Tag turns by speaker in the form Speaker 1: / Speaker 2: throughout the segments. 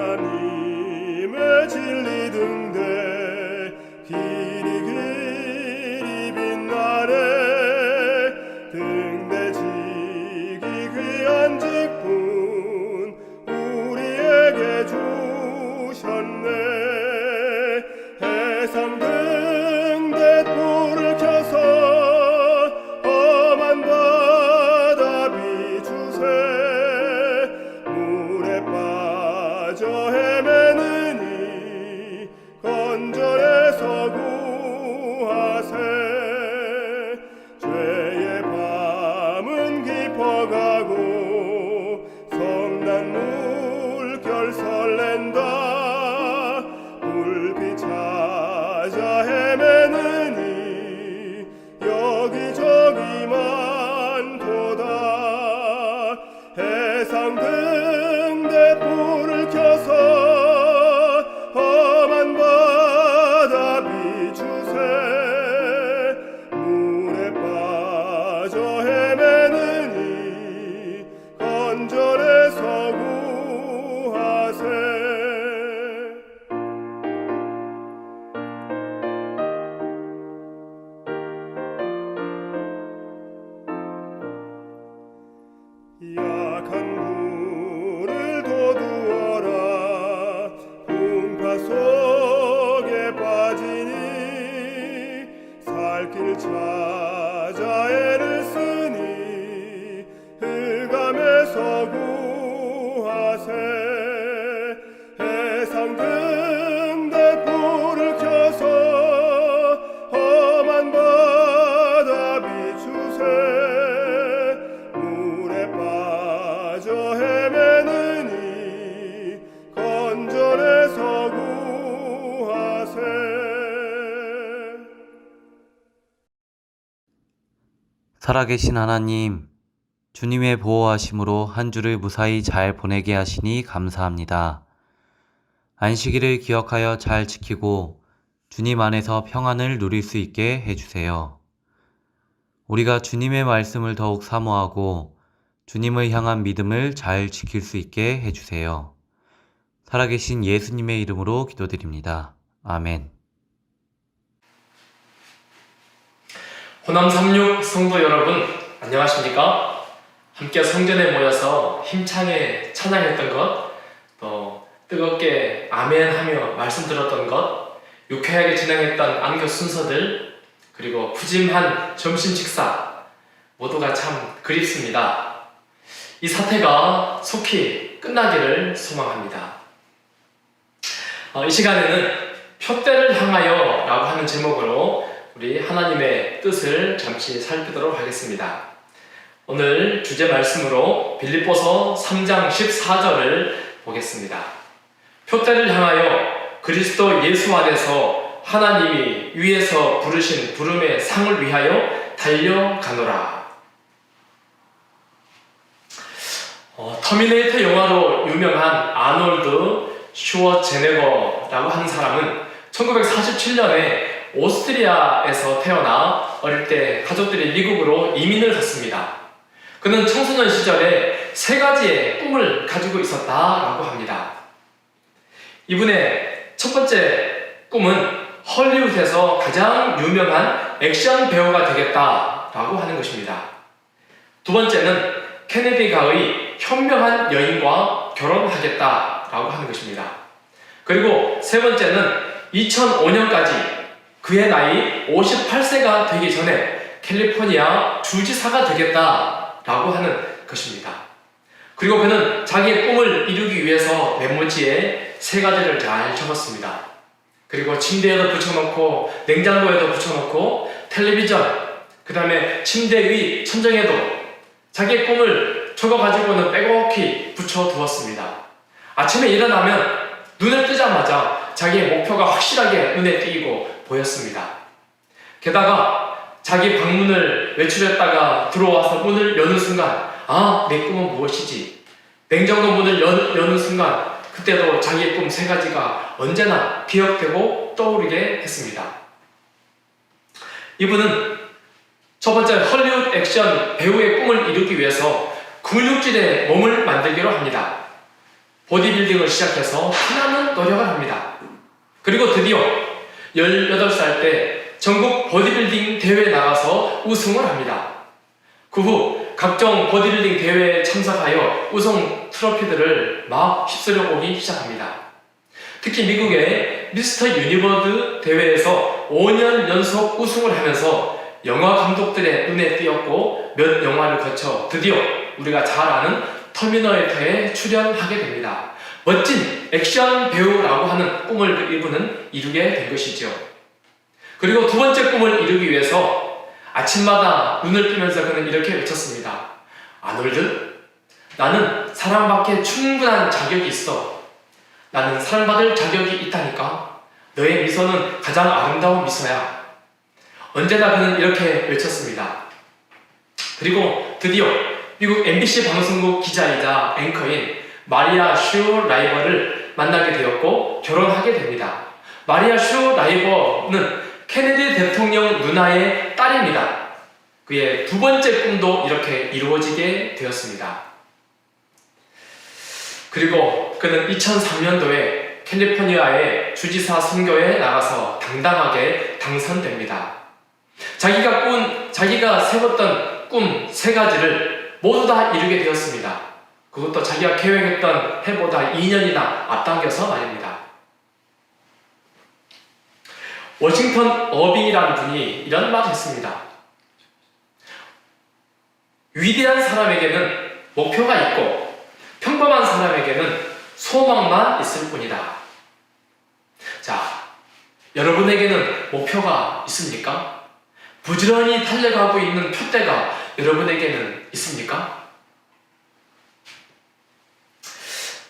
Speaker 1: 하나님의 진리 등대 길이 빛나네. 등대지기 귀한 직분 우리에게 주셨네. 해상 등대 불을 켜서 험한 바다 비추세. 물에 빠져 헤매느니 건져내서 구하세. 죄의 밤은 깊어가고 성난 물결 설렌다. 불빛 찾아 헤매느니 여기저기 많도다. 해상 등대 불을 켜서 험한 바다 비추세. 물에 빠져 헤매느니 건져내서 구하세. 약한 불을 도두어라. 풍파 속에 빠지니 살 길 찾아 애를 쓰니 흑암에서 구하세. 해상 등대 불을 켜서 험한 바다 비추세. 물에 빠져 헤매느니 건져내서 구하세.
Speaker 2: 살아계신 하나님, 주님의 보호하심으로 한 주를 무사히 잘 보내게 하시니 감사합니다. 안식일을 기억하여 잘 지키고 주님 안에서 평안을 누릴 수 있게 해주세요. 우리가 주님의 말씀을 더욱 사모하고 주님을 향한 믿음을 잘 지킬 수 있게 해주세요. 살아계신 예수님의 이름으로 기도드립니다. 아멘.
Speaker 3: 호남 36 성도 여러분, 안녕하십니까? 함께 성전에 모여서 힘차게 찬양했던 것, 또 뜨겁게 아멘하며 말씀 들었던 것, 유쾌하게 진행했던 안교 순서들, 그리고 푸짐한 점심 식사 모두가 참 그립습니다. 이 사태가 속히 끝나기를 소망합니다. 이 시간에는 표대를 향하여 라고 하는 제목으로 우리 하나님의 뜻을 잠시 살피도록 하겠습니다. 오늘 주제 말씀으로 빌립보서 3장 14절을 보겠습니다. 표대를 향하여 그리스도 예수 안에서 하나님이 위에서 부르신 부름의 상을 위하여 달려가노라. 터미네이터 영화로 유명한 아놀드 슈워제네거라고 하는 사람은 1947년에 오스트리아에서 태어나 어릴 때 가족들이 미국으로 이민을 갔습니다. 그는 청소년 시절에 3가지의 꿈을 가지고 있었다라고 합니다. 이분의 첫 번째 꿈은 헐리우드에서 가장 유명한 액션 배우가 되겠다라고 하는 것입니다. 두 번째는 케네디가의 현명한 여인과 결혼하겠다라고 하는 것입니다. 그리고 세 번째는 2005년까지 그의 나이 58세가 되기 전에 캘리포니아 주지사가 되겠다라고 하는 것입니다. 그리고 그는 자기의 꿈을 이루기 위해서 메모지에 3가지를 잘 적었습니다. 그리고 침대에도 붙여놓고 냉장고에도 붙여놓고 텔레비전, 그 다음에 침대 위 천정에도 자기의 꿈을 적어가지고는 빼곡히 붙여두었습니다. 아침에 일어나면 눈을 뜨자마자 자기의 목표가 확실하게 눈에 띄고 보였습니다. 게다가 자기 방문을 외출했다가 들어와서 문을 여는 순간, 내 꿈은 무엇이지? 냉장고 문을 여는 순간 그때도 자기의 꿈 3가지가 언제나 기억되고 떠오르게 했습니다. 이분은 첫 번째 헐리우드 액션 배우의 꿈을 이루기 위해서 근육질의 몸을 만들기로 합니다. 보디빌딩을 시작해서 피나는 노력을 합니다. 그리고 드디어 18살 때 전국 보디빌딩 대회에 나가서 우승을 합니다. 그 후 각종 보디빌딩 대회에 참석하여 우승 트로피들을 막 휩쓸려 오기 시작합니다. 특히 미국의 미스터 유니버스 대회에서 5년 연속 우승을 하면서 영화 감독들의 눈에 띄었고 몇 영화를 거쳐 드디어 우리가 잘 아는 터미네이터에 출연하게 됩니다. 멋진 액션 배우라고 하는 꿈을 이분은 이루게 된 것이죠. 그리고 두 번째 꿈을 이루기 위해서 아침마다 눈을 뜨면서 그는 이렇게 외쳤습니다. 아놀드, 나는 사랑받기에 충분한 자격이 있어. 나는 사랑받을 자격이 있다니까. 너의 미소는 가장 아름다운 미소야. 언제나 그는 이렇게 외쳤습니다. 그리고 드디어 미국 MBC 방송국 기자이자 앵커인 마리아 슈 라이버를 만나게 되었고 결혼하게 됩니다. 마리아 슈 라이버는 케네디 대통령 누나의 딸입니다. 그의 두 번째 꿈도 이렇게 이루어지게 되었습니다. 그리고 그는 2003년도에 캘리포니아의 주지사 선거에 나가서 당당하게 당선됩니다. 자기가 세웠던 꿈 3가지를 모두 다 이루게 되었습니다. 그것도 자기가 계획했던 해보다 2년이나 앞당겨서 말입니다. 워싱턴 어빙이라는 분이 이런 말을 했습니다. 위대한 사람에게는 목표가 있고 평범한 사람에게는 소망만 있을 뿐이다. 자, 여러분에게는 목표가 있습니까? 부지런히 달려가고 있는 표대가 여러분에게는 있습니까?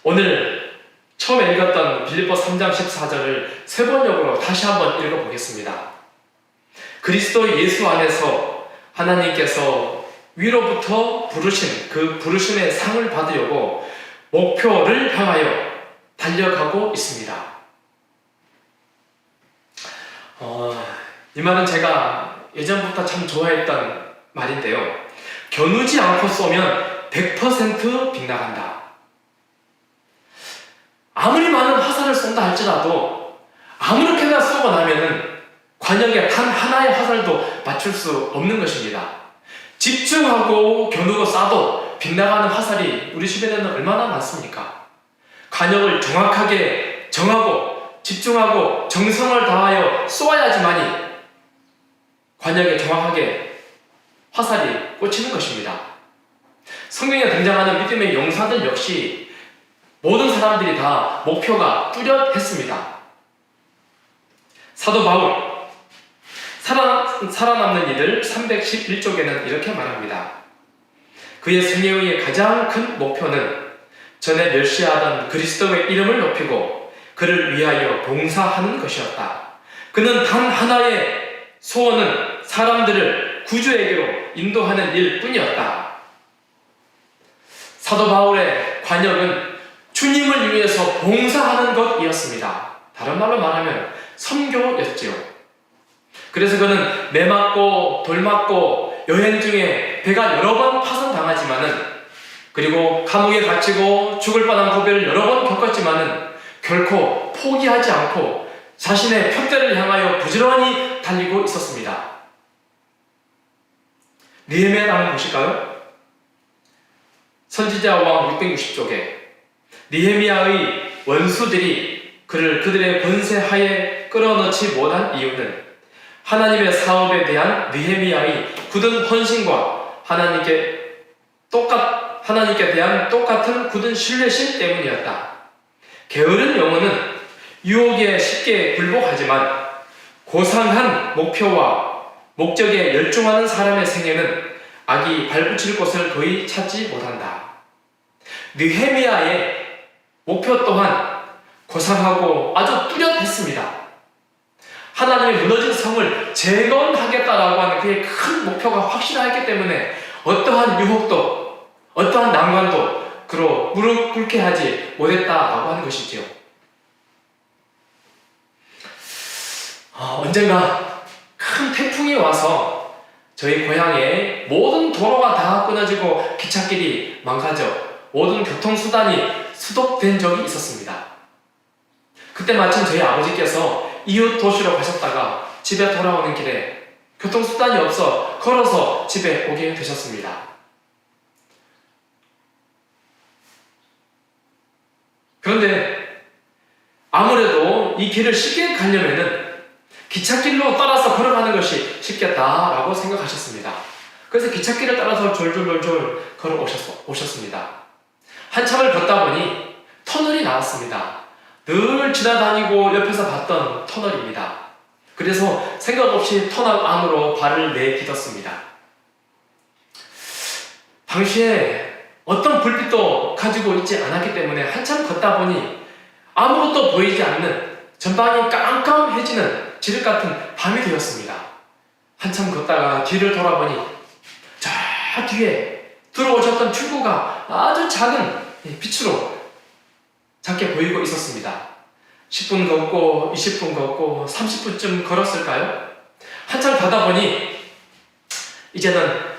Speaker 3: 오늘 처음에 읽었던 빌립보 3장 14절을 세번역으로 다시 한번 읽어보겠습니다. 그리스도 예수 안에서 하나님께서 위로부터 부르신 그 부르심의 상을 받으려고 목표를 향하여 달려가고 있습니다. 이 말은 제가 예전부터 참 좋아했던 말인데요. 겨누지 않고 쏘면 100% 빗나간다. 아무리 많은 화살을 쏜다 할지라도 아무렇게나 쏘고 나면은 관역에 단 하나의 화살도 맞출 수 없는 것입니다. 집중하고 겨누고 쏴도 빗나가는 화살이 우리 주변에는 얼마나 많습니까? 관역을 정확하게 정하고 집중하고 정성을 다하여 쏘아야지만이 관역에 정확하게 화살이 꽂히는 것입니다. 성경에 등장하는 믿음의 용사들 역시 모든 사람들이 다 목표가 뚜렷했습니다. 사도 바울, 살아남는 이들 311쪽에는 이렇게 말합니다. 그의 생애의 가장 큰 목표는 전에 멸시하던 그리스도의 이름을 높이고 그를 위하여 봉사하는 것이었다. 그는 단 하나의 소원은 사람들을 구주에게로 인도하는 일뿐이었다. 사도 바울의 관역은 주님을 위해서 봉사하는 것이었습니다. 다른 말로 말하면 선교였지요. 그래서 그는 매 맞고 돌 맞고 여행 중에 배가 여러 번 파손당하지만은 그리고 감옥에 갇히고 죽을 뻔한 고비를 여러 번 겪었지만은 결코 포기하지 않고 자신의 표대를 향하여 부지런히 달리고 있었습니다. 느헤미야를 한번 보실까요? 선지자 왕 660쪽에 느헤미야의 원수들이 그를 그들의 권세 하에 끌어넣지 못한 이유는 하나님의 사업에 대한 느헤미야의 굳은 헌신과 하나님께 대한 똑같은 굳은 신뢰심 때문이었다. 게으른 영혼은 유혹에 쉽게 굴복하지만 고상한 목표와 목적에 열중하는 사람의 생애는 악이 발붙일 곳을 거의 찾지 못한다. 느헤미야의 목표 또한 고상하고 아주 뚜렷했습니다. 하나님의 무너진 성을 재건하겠다라고 하는 그의 큰 목표가 확실하기 때문에 어떠한 유혹도 어떠한 난관도 그로 무릎 꿇게 하지 못했다라고 하는 것이지요. 언젠가 큰 태풍이 와서 저희 고향에 모든 도로가 다 끊어지고 기찻길이 망가져 모든 교통수단이 수독된 적이 있었습니다. 그때 마침 저희 아버지께서 이웃 도시로 가셨다가 집에 돌아오는 길에 교통수단이 없어 걸어서 집에 오게 되셨습니다. 그런데 아무래도 이 길을 쉽게 가려면은 기찻길로 따라서 걸어가는 것이 쉽겠다라고 생각하셨습니다. 그래서 기찻길을 따라서 졸졸졸졸 걸어 오셨습니다. 한참을 걷다 보니 터널이 나왔습니다. 늘 지나다니고 옆에서 봤던 터널입니다. 그래서 생각 없이 터널 안으로 발을 내딛었습니다. 당시에 어떤 불빛도 가지고 있지 않았기 때문에 한참 걷다 보니 아무것도 보이지 않는 전방이 깜깜해지는 지륵 같은 밤이 되었습니다. 한참 걷다가 뒤를 돌아보니 저 뒤에 들어오셨던 출구가 아주 작은 빛으로 작게 보이고 있었습니다. 10분 걷고 20분 걷고 30분쯤 걸었을까요? 한참 가다 보니 이제는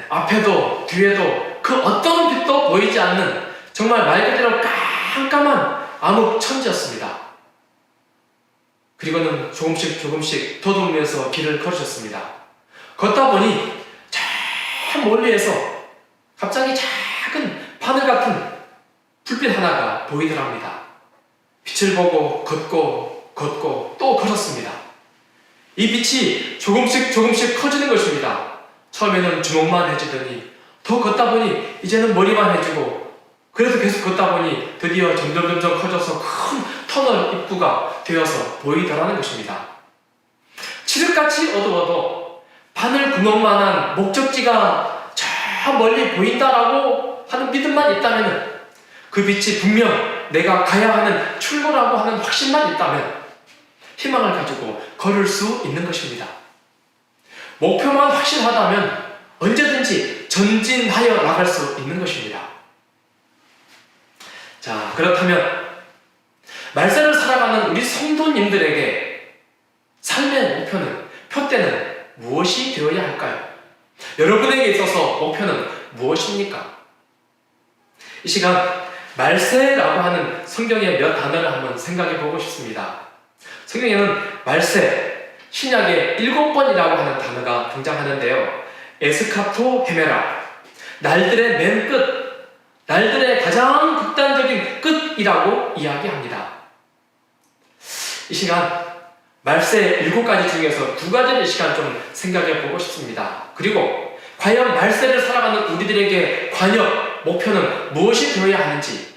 Speaker 3: 앞에도 뒤에도 그 어떤 빛도 보이지 않는 정말 말 그대로 깜깜한 암흑천지였습니다. 그리고는 조금씩 더듬으면서 길을 걸으셨습니다. 걷다 보니 저 멀리에서 갑자기 작은 바늘 같은 불빛 하나가 보이더랍니다. 빛을 보고 걷고 또 걸었습니다. 이 빛이 조금씩 커지는 것입니다. 처음에는 주먹만 해지더니 더 걷다 보니 이제는 머리만 해지고 그래도 계속 걷다 보니 드디어 점점 커져서 큰 터널 입구가 되어서 보이더라는 것입니다. 칠흑같이 어두워도 바늘 구멍만한 목적지가 저 멀리 보인다라고 하는 믿음만 있다면 그 빛이 분명 내가 가야 하는 출구라고 하는 확신만 있다면 희망을 가지고 걸을 수 있는 것입니다. 목표만 확실하다면 언제든지 전진하여 나갈 수 있는 것입니다. 자, 그렇다면 말세를 살아가는 우리 성도님들에게 삶의 목표는, 표대는 무엇이 되어야 할까요? 여러분에게 있어서 목표는 무엇입니까? 이 시간 말세라고 하는 성경의 몇 단어를 한번 생각해 보고 싶습니다. 성경에는 말세, 신약에 7번이라고 하는 단어가 등장하는데요. 에스카토 헤메라, 날들의 맨 끝, 날들의 가장 극단적인 끝이라고 이야기합니다. 이 시간 말세 7가지 중에서 2가지를 이 시간 좀 생각해 보고 싶습니다. 그리고 과연 말세를 살아가는 우리들에게 관여, 목표는 무엇이 되어야 하는지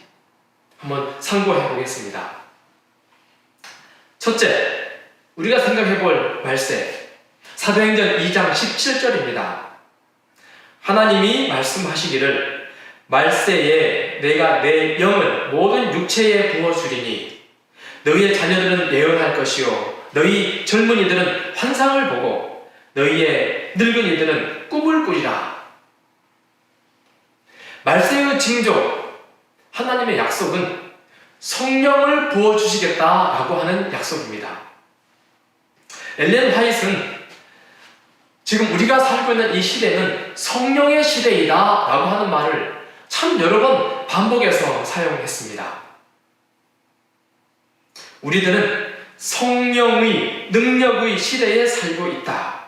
Speaker 3: 한번 상고해 보겠습니다. 첫째, 우리가 생각해 볼 말세, 사도행전 2장 17절입니다. 하나님이 말씀하시기를 말세에 내가 내 영을 모든 육체에 부어주리니 너희의 자녀들은 예언할 것이요 너희 젊은이들은 환상을 보고 너희의 늙은이들은 꿈을 꾸리라. 말세의 징조, 하나님의 약속은 성령을 부어주시겠다라고 하는 약속입니다. 엘렌 화이트는 지금 우리가 살고 있는 이 시대는 성령의 시대이다 라고 하는 말을 참 여러 번 반복해서 사용했습니다. 우리들은 성령의 능력의 시대에 살고 있다.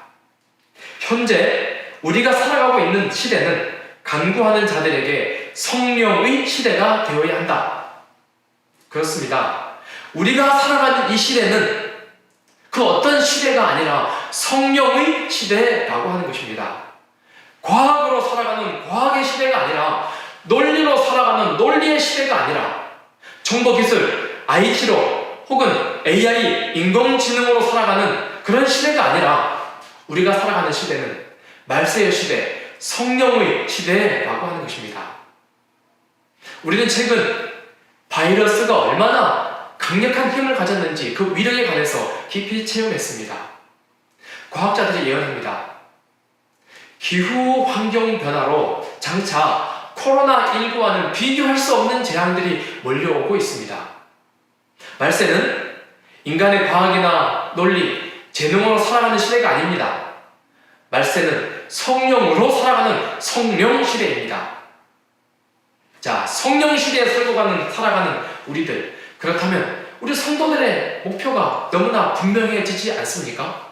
Speaker 3: 현재 우리가 살아가고 있는 시대는 간구하는 자들에게 성령의 시대가 되어야 한다. 그렇습니다. 우리가 살아가는 이 시대는 그 어떤 시대가 아니라 성령의 시대라고 하는 것입니다. 과학으로 살아가는 과학의 시대가 아니라 논리로 살아가는 논리의 시대가 아니라 정보기술, IT로 혹은 AI, 인공지능으로 살아가는 그런 시대가 아니라 우리가 살아가는 시대는 말세의 시대, 성령의 시대라고 하는 것입니다. 우리는 최근 바이러스가 얼마나 강력한 힘을 가졌는지 그 위력에 관해서 깊이 체험했습니다. 과학자들이 예언합니다. 기후 환경 변화로 장차 코로나19와는 비교할 수 없는 재앙들이 몰려오고 있습니다. 말세는 인간의 과학이나 논리, 재능으로 살아가는 시대가 아닙니다. 말세는 성령으로 살아가는 성령 시대입니다. 자, 성령 시대에 살아가는 우리들. 그렇다면 우리 성도들의 목표가 너무나 분명해지지 않습니까?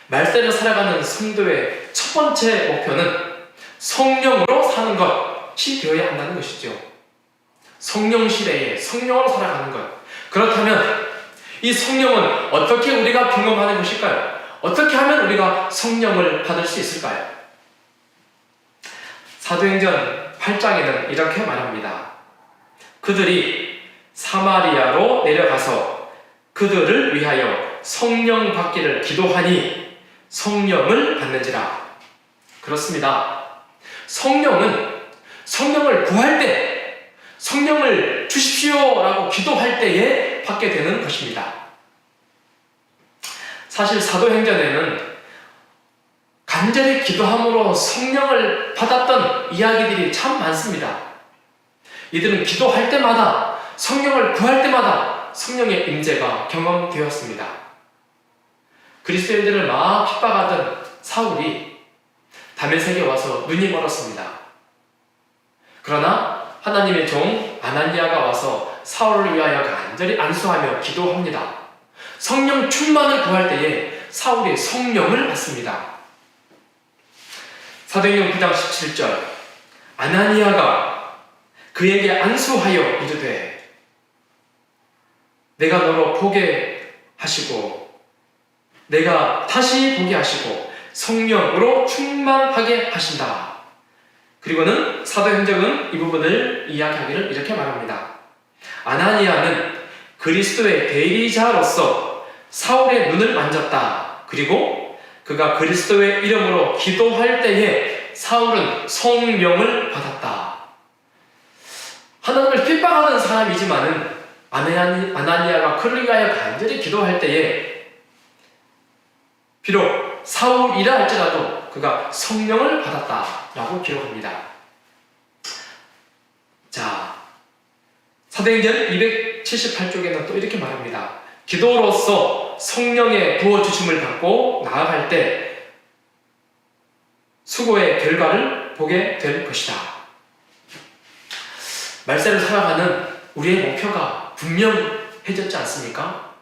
Speaker 3: 말세를 살아가는 성도의 첫 번째 목표는 성령으로 사는 것이 되어야 한다는 것이죠. 성령 시대에 성령으로 살아가는 것. 그렇다면 이 성령은 어떻게 우리가 경험하는 것일까요? 어떻게 하면 우리가 성령을 받을 수 있을까요? 사도행전 8장에는 이렇게 말합니다. 그들이 사마리아로 내려가서 그들을 위하여 성령 받기를 기도하니 성령을 받는지라. 그렇습니다. 성령을 구할 때, 성령을 주십시오라고 기도할 때에 받게 되는 것입니다. 사실 사도행전에는 간절히 기도함으로 성령을 받았던 이야기들이 참 많습니다. 이들은 기도할 때마다, 성령을 구할 때마다 성령의 임재가 경험되었습니다. 그리스도인들을 막 핍박하던 사울이 다메섹에 와서 눈이 멀었습니다. 그러나 하나님의 종 아나니아가 와서 사울을 위하여 간절히 안수하며 기도합니다. 성령 충만을 구할 때에 사울이 성령을 받습니다. 사도행전 9장 17절 아나니아가 그에게 안수하여 이르되 내가 너로 보게 하시고 내가 다시 보게 하시고 성령으로 충만하게 하신다. 그리고는 사도행전은 이 부분을 이야기하기를 이렇게 말합니다. 아나니아는 그리스도의 대리자로서 사울의 눈을 만졌다. 그리고 그가 그리스도의 이름으로 기도할 때에 사울은 성령을 받았다. 하나님을 핍박하는 사람이지만은 아나니아가 그를 위하여 간절히 기도할 때에 비록 사울이라 할지라도 그가 성령을 받았다라고 기록합니다. 자, 사도행전 278쪽에는 또 이렇게 말합니다. 기도로서 성령의 부어주심을 받고 나아갈 때 수고의 결과를 보게 될 것이다. 말세를 살아가는 우리의 목표가 분명해졌지 않습니까?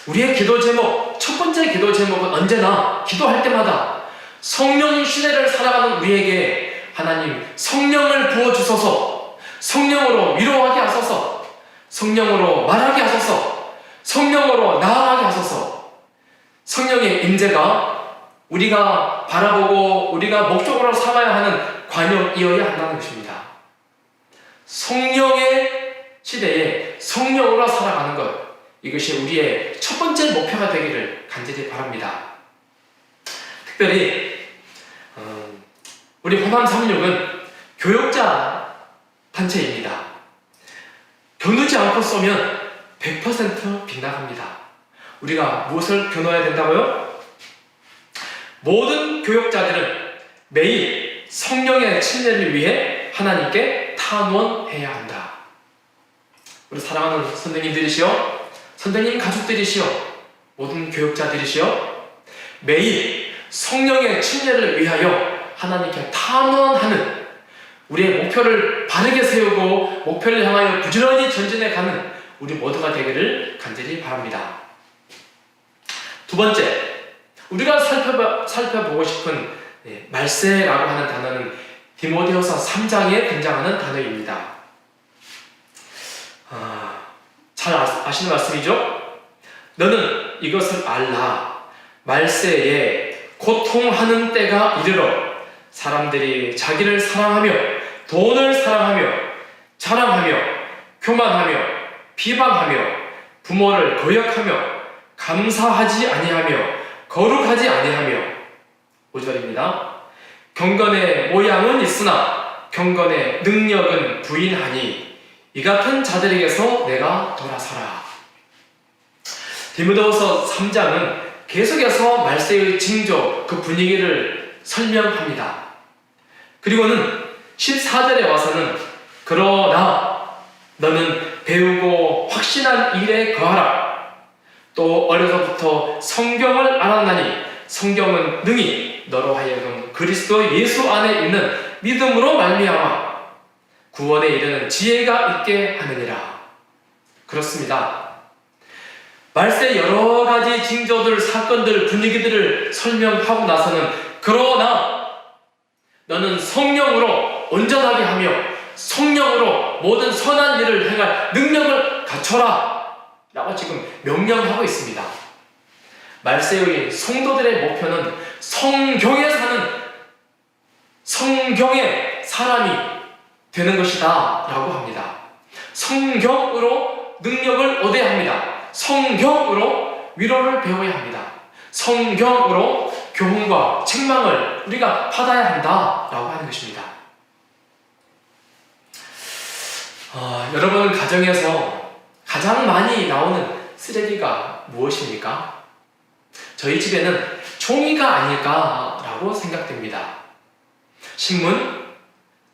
Speaker 3: 우리의 기도 제목, 첫 번째 기도 제목은 언제나 기도할 때마다 성령 시대를 살아가는 우리에게 하나님 성령을 부어주소서, 성령으로 위로하게 하소서, 성령으로 말하게 하소서, 성령으로 나아가게 하소서. 성령의 임재가 우리가 바라보고 우리가 목적으로 삼아야 하는 관용이어야 한다는 것입니다. 성령의 시대에 성령으로 살아가는 것, 이것이 우리의 첫 번째 목표가 되기를 간절히 바랍니다. 특별히 우리 호남 36은 교역자 단체입니다. 겨누지 않고 쏘면 100% 빗나갑니다. 우리가 무엇을 겨눠야 된다고요? 모든 교역자들은 매일 성령의 침례를 위해 하나님께 탄원해야 한다. 우리 사랑하는 선생님들이시여, 선생님 가족들이시여, 모든 교역자들이시여, 매일 성령의 침례를 위하여 하나님께 탄원하는 우리의 목표를 바르게 세우고 목표를 향하여 부지런히 전진해가는 우리 모두가 되기를 간절히 바랍니다. 두 번째, 우리가 살펴보고 싶은 말세라고 하는 단어는 디모데후서 3장에 등장하는 단어입니다. 잘 아시는 말씀이죠? 너는 이것을 알라. 말세에 고통하는 때가 이르러 사람들이 자기를 사랑하며 돈을 사랑하며 자랑하며 교만하며 비방하며 부모를 거역하며 감사하지 아니하며 거룩하지 아니하며 5절입니다. 경건의 모양은 있으나 경건의 능력은 부인하니 이 같은 자들에게서 내가 돌아서라. 디모데후서 3장은 계속해서 말세의 징조, 그 분위기를 설명합니다. 그리고는 14절에 와서는 그러나 너는 배우고 확신한 일에 거하라. 또 어려서부터 성경을 알았나니 성경은 능히 너로 하여금 그리스도 예수 안에 있는 믿음으로 말미암아 구원에 이르는 지혜가 있게 하느니라. 그렇습니다. 말세 여러 가지 징조들, 사건들, 분위기들을 설명하고 나서는 그러나 너는 성령으로 온전하게 하며 성령으로 모든 선한 일을 행할 능력을 갖춰라 라고 지금 명령하고 있습니다. 말세의 성도들의 목표는 성경에 사는 성경의 사람이 되는 것이다 라고 합니다. 성경으로 능력을 얻어야 합니다. 성경으로 위로를 배워야 합니다. 성경으로 교훈과 책망을 우리가 받아야 한다라고 하는 것입니다. 여러분 가정에서 가장 많이 나오는 쓰레기가 무엇입니까? 저희 집에는 종이가 아닐까라고 생각됩니다. 신문,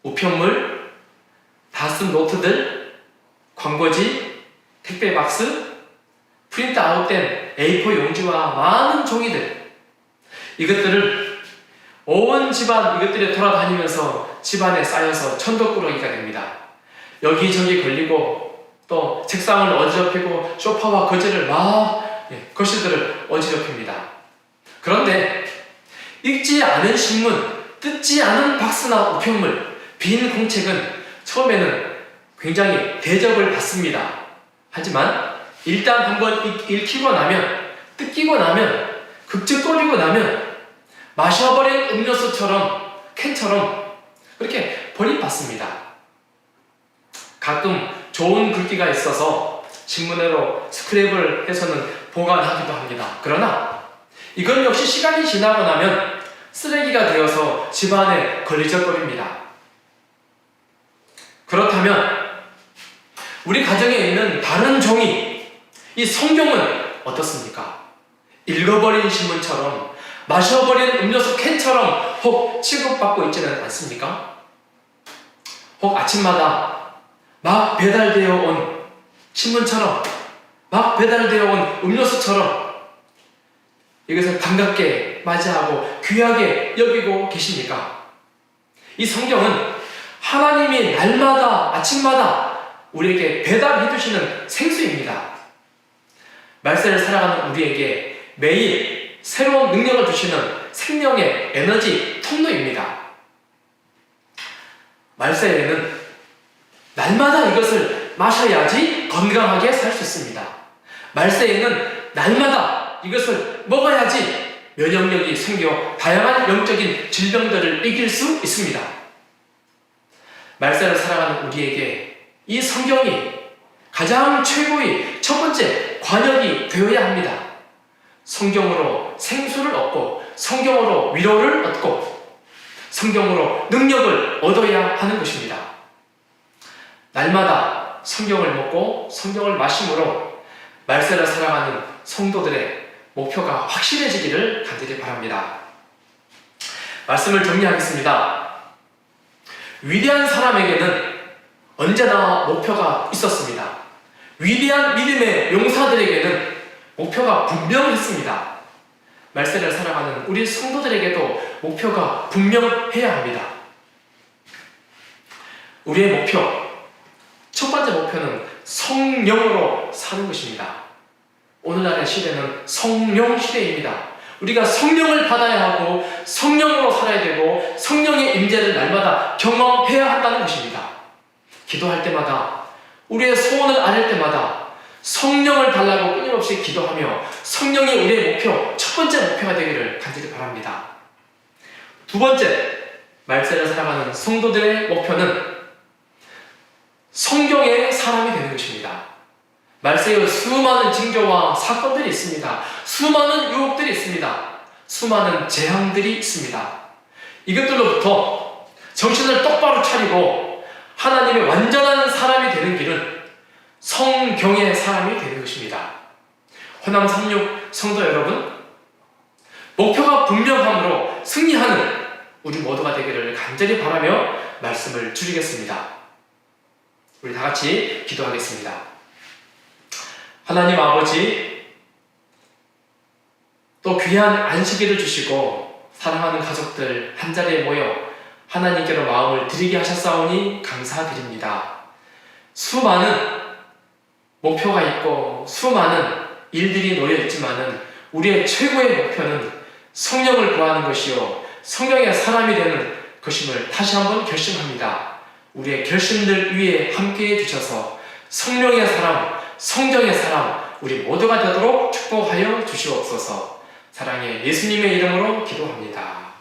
Speaker 3: 우편물, 다 쓴 노트들, 광고지, 택배 박스, 프린트 아웃된 A4 용지와 많은 종이들, 이것들을 온 집안 이것들이 돌아다니면서 집안에 쌓여서 천덕꾸러기가 됩니다. 여기저기 걸리고 또 책상을 어지럽히고 소파와 거실을 거실들을 어지럽힙니다. 그런데 읽지 않은 신문, 뜯지 않은 박스나 우편물, 빈 공책은 처음에는 굉장히 대접을 받습니다. 하지만 일단 한번 읽히고 나면, 뜯기고 나면, 극적거리고 나면 마셔버린 음료수처럼, 캔처럼 그렇게 버림받습니다. 가끔 좋은 글귀가 있어서 신문으로 스크랩을 해서는 보관하기도 합니다. 그러나 이건 역시 시간이 지나고 나면 쓰레기가 되어서 집안에 걸리적거립니다. 그렇다면 우리 가정에 있는 다른 종이, 이 성경은 어떻습니까? 읽어버린 신문처럼, 마셔버린 음료수 캔처럼 혹 취급받고 있지는 않습니까? 혹 아침마다 막 배달되어 온 신문처럼, 막 배달되어 온 음료수처럼 이것을 반갑게 맞이하고 귀하게 여기고 계십니까? 이 성경은 하나님이 날마다 아침마다 우리에게 배달해 주시는 생수입니다. 말세를 살아가는 우리에게 매일 새로운 능력을 주시는 생명의 에너지 통로입니다. 말세에는 날마다 이것을 마셔야지 건강하게 살 수 있습니다. 말세에는 날마다 이것을 먹어야지 면역력이 생겨 다양한 영적인 질병들을 이길 수 있습니다. 말세를 살아가는 우리에게 이 성경이 가장 최고의 첫 번째 관역이 되어야 합니다. 성경으로 생수를 얻고, 성경으로 위로를 얻고, 성경으로 능력을 얻어야 하는 것입니다. 날마다 성경을 먹고 성경을 마심으로 말세를 살아가는 성도들의 목표가 확실해지기를 간절히 바랍니다. 말씀을 정리하겠습니다. 위대한 사람에게는 언제나 목표가 있었습니다. 위대한 믿음의 용사들에게는 목표가 분명했습니다. 말세를 살아가는 우리 성도들에게도 목표가 분명해야 합니다. 우리의 목표, 첫 번째 목표는 성령으로 사는 것입니다. 오늘날의 시대는 성령 시대입니다. 우리가 성령을 받아야 하고 성령으로 살아야 되고 성령의 임재를 날마다 경험해야 한다는 것입니다. 기도할 때마다, 우리의 소원을 아뢰 때마다 성령을 달라고 끊임없이 기도하며 성령이 우리의 목표, 첫 번째 목표가 되기를 간절히 바랍니다. 두 번째, 말세를 살아가는 성도들의 목표는 성경의 사람이 되는 것입니다. 말세에 수많은 징조와 사건들이 있습니다. 수많은 유혹들이 있습니다. 수많은 재앙들이 있습니다. 이것들로부터 정신을 똑바로 차리고 하나님의 완전한 사람이 되는 길은 성경의 사람이 되는 것입니다. 호남 36 성도 여러분, 목표가 분명함으로 승리하는 우리 모두가 되기를 간절히 바라며 말씀을 줄이겠습니다. 우리 다 같이 기도하겠습니다. 하나님 아버지, 또 귀한 안식일을 주시고 사랑하는 가족들 한자리에 모여 하나님께로 마음을 드리게 하셨사오니 감사드립니다. 수많은 목표가 있고 수많은 일들이 놓여 있지만은 우리의 최고의 목표는 성령을 구하는 것이요 성령의 사람이 되는 것임을 다시 한번 결심합니다. 우리의 결심들 위에 함께해 주셔서 성령의 사람, 성령의 사람 우리 모두가 되도록 축복하여 주시옵소서. 사랑의 예수님의 이름으로 기도합니다.